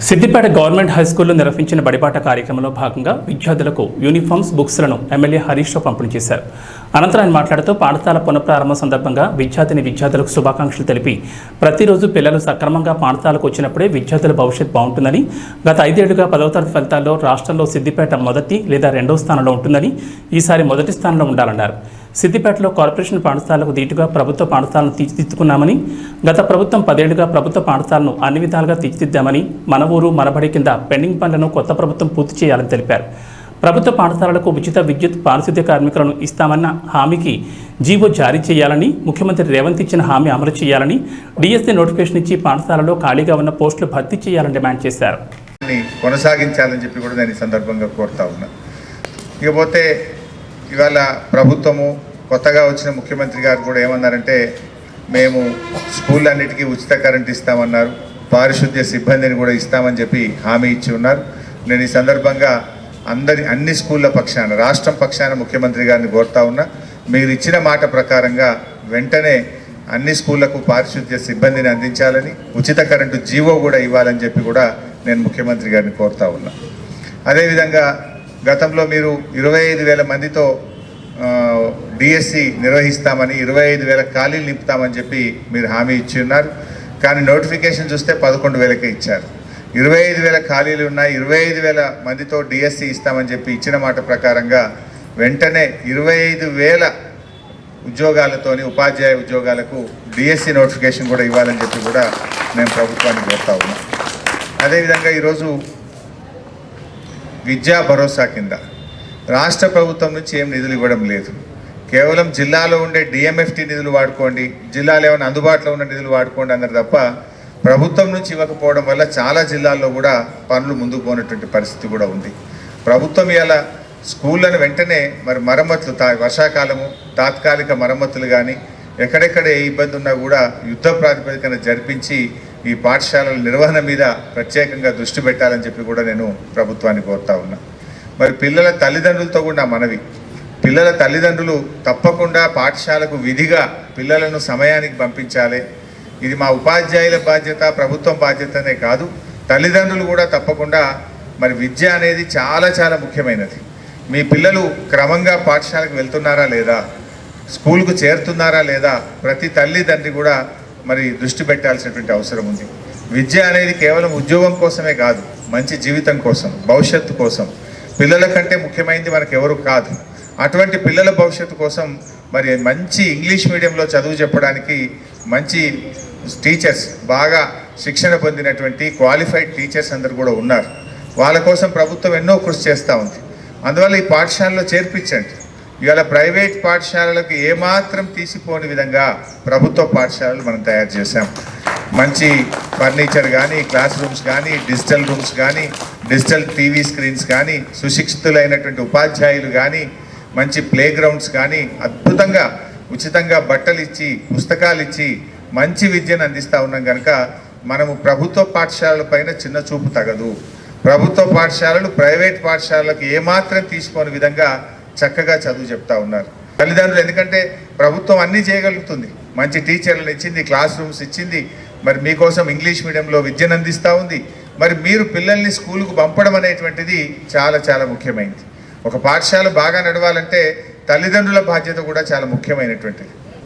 Siddipet government high స్కూల్లో నిర్వహించిన బడిబాట కార్యక్రమంలో భాగంగా విద్యార్థులకు యూనిఫామ్స్, బుక్స్లను ఎమ్మెల్యే హరీష్ రావు పంపిణీ చేశారు. అనంతరం ఆయన మాట్లాడుతూ పాఠశాల పునఃప్రారంభం సందర్భంగా విద్యార్థులకు శుభాకాంక్షలు తెలిపి ప్రతిరోజు పిల్లలు సక్రమంగా పాఠశాలకు వచ్చినప్పుడే విద్యార్థుల భవిష్యత్ బాగుంటుందని, గత 5 ఏళ్లుగా 10వ తరగతి ఫలితాల్లో రాష్ట్రంలో సిద్దిపేట మొదటి లేదా రెండవ స్థానంలో ఉంటుందని, ఈసారి మొదటి స్థానంలో ఉండాలన్నారు. సిద్దిపేటలో కార్పొరేషన్ పాఠశాలకు దీటుగా ప్రభుత్వ పాఠశాలను తీర్చిదిద్దుకున్నామని, గత ప్రభుత్వం 10 ఏళ్లుగా ప్రభుత్వ పాఠశాలను అన్ని విధాలుగా తీర్చిదిద్దామని, మన ఊరు మనబడి కింద పెండింగ్ పనులను కొత్త ప్రభుత్వం పూర్తి చేయాలని తెలిపారు. ప్రభుత్వ పాఠశాలలకు ఉచిత విద్యుత్, పారిశుద్ధ్య కార్మికులను ఇస్తామన్న హామీకి జీవో జారీ చేయాలని, ముఖ్యమంత్రి రేవంత్ ఇచ్చిన హామీ అమలు చేయాలని, డిఎస్సీ నోటిఫికేషన్ ఇచ్చి పాఠశాలలో ఖాళీగా ఉన్న పోస్టులు భర్తీ చేయాలని డిమాండ్ చేశారు. కొనసాగించాలని చెప్పి కూడా నేను ఈ సందర్భంగా కోరుతా ఉన్నా. ఇకపోతే ఇవాళ ప్రభుత్వము కొత్తగా వచ్చిన ముఖ్యమంత్రి గారు కూడా ఏమన్నారంటే, మేము స్కూళ్ళన్నిటికీ ఉచిత కరెంట్ ఇస్తామన్నారు, పారిశుద్ధ్య సిబ్బందిని కూడా ఇస్తామని చెప్పి హామీ ఇచ్చి ఉన్నారు. నేను ఈ సందర్భంగా అన్ని స్కూళ్ళ పక్షాన, రాష్ట్రం పక్షాన ముఖ్యమంత్రి గారిని కోరుతా ఉన్నా, మీరు ఇచ్చిన మాట ప్రకారంగా వెంటనే అన్ని స్కూళ్లకు పారిశుద్ధ్య సిబ్బందిని అందించాలని, ఉచిత కరెంటు జీవో కూడా ఇవ్వాలని చెప్పి కూడా నేను ముఖ్యమంత్రి గారిని కోరుతా ఉన్నా. అదేవిధంగా గతంలో మీరు 25,000 మందితో డిఎస్సి నిర్వహిస్తామని, 25,000 ఖాళీలు నింపుతామని చెప్పి మీరు హామీ ఇచ్చి ఉన్నారు. కానీ నోటిఫికేషన్ చూస్తే 11,000కే ఇచ్చారు. 25,000 ఖాళీలు ఉన్నాయి, 25,000 మందితో డిఎస్సి ఇస్తామని చెప్పి ఇచ్చిన మాట ప్రకారంగా వెంటనే 25,000 ఉద్యోగాలతోని, ఉపాధ్యాయ ఉద్యోగాలకు డిఎస్సి నోటిఫికేషన్ కూడా ఇవ్వాలని చెప్పి కూడా నేను ప్రభుత్వాన్ని కోరుతా ఉన్నాను. అదేవిధంగా ఈరోజు విద్యా భరోసా కింద రాష్ట్ర ప్రభుత్వం నుంచి ఏం నిధులు ఇవ్వడం లేదు. కేవలం జిల్లాలో ఉండే డిఎంఎఫ్టీ నిధులు వాడుకోండి, జిల్లాలో ఏమైనా అందుబాటులో ఉన్న నిధులు వాడుకోండి అన్నారు తప్ప ప్రభుత్వం నుంచి ఇవ్వకపోవడం వల్ల చాలా జిల్లాల్లో కూడా పనులు ముందుకు పోయినటువంటి పరిస్థితి కూడా ఉంది. ప్రభుత్వం ఇవాళ స్కూళ్ళను వెంటనే మరమ్మతులు, వర్షాకాలము తాత్కాలిక మరమ్మతులు కానీ ఎక్కడెక్కడ ఏ ఇబ్బంది ఉన్నా కూడా యుద్ధ ప్రాతిపదికన జరిపించి ఈ పాఠశాలల నిర్వహణ మీద ప్రత్యేకంగా దృష్టి పెట్టాలని చెప్పి కూడా నేను ప్రభుత్వాన్ని కోరుతా ఉన్నా. పిల్లల తల్లిదండ్రులతో కూడా మనవి, పిల్లల తల్లిదండ్రులు తప్పకుండా పాఠశాలకు విధిగా పిల్లలను సమయానికి పంపించాలి. ఇది మా ఉపాధ్యాయుల బాధ్యత, ప్రభుత్వం బాధ్యతనే కాదు, తల్లిదండ్రులు కూడా తప్పకుండా విద్య అనేది చాలా చాలా ముఖ్యమైనది. మీ పిల్లలు క్రమంగా పాఠశాలకు వెళ్తున్నారా లేదా, స్కూల్కు చేరుతున్నారా లేదా, ప్రతి తల్లిదండ్రి కూడా దృష్టి పెట్టాల్సినటువంటి అవసరం ఉంది. విద్య అనేది కేవలం ఉద్యోగం కోసమే కాదు, మంచి జీవితం కోసం, భవిష్యత్తు కోసం, పిల్లల కంటే ముఖ్యమైనది మనకెవరు కాదు. అటువంటి పిల్లల భవిష్యత్తు కోసం మంచి ఇంగ్లీష్ మీడియంలో చదువు చెప్పడానికి మంచి టీచర్స్, బాగా శిక్షణ పొందినటువంటి క్వాలిఫైడ్ టీచర్స్ అందరు కూడా ఉన్నారు. వాళ్ళ కోసం ప్రభుత్వం ఎన్నో కృషి చేస్తూ ఉంది. అందువల్ల ఈ పాఠశాలలో చేర్పించండి. ఇవాళ ప్రైవేట్ పాఠశాలలకు ఏమాత్రం తీసిపోని విధంగా ప్రభుత్వ పాఠశాలలు మనం తయారు చేశాం. మంచి ఫర్నిచర్ కానీ, క్లాస్ రూమ్స్ కానీ, డిజిటల్ రూమ్స్ కానీ, డిజిటల్ టీవీ స్క్రీన్స్ కానీ, సుశిక్షితులైనటువంటి ఉపాధ్యాయులు కానీ, మంచి ప్లే గ్రౌండ్స్ కానీ, అద్భుతంగా ఉచితంగా బట్టలు ఇచ్చి, పుస్తకాలు ఇచ్చి మంచి విద్యను అందిస్తూ ఉన్నాం. కనుక మనము ప్రభుత్వ పాఠశాలల పైన చిన్న చూపు తగదు. ప్రభుత్వ పాఠశాలలు ప్రైవేట్ పాఠశాలలకు ఏమాత్రం తీసుకోని విధంగా చక్కగా చదువు చెప్తా ఉన్నారు తల్లిదండ్రులు. ఎందుకంటే ప్రభుత్వం అన్నీ చేయగలుగుతుంది, మంచి టీచర్లను ఇచ్చింది, క్లాస్ రూమ్స్ ఇచ్చింది, మీకోసం ఇంగ్లీష్ మీడియంలో విద్యను అందిస్తూ ఉంది. మీరు పిల్లల్ని స్కూల్కు పంపడం అనేటువంటిది చాలా చాలా ముఖ్యమైనది. ఒక పాఠశాల బాగా నడవాలంటే తల్లిదండ్రుల బాధ్యత కూడా చాలా ముఖ్యమైనటువంటిది.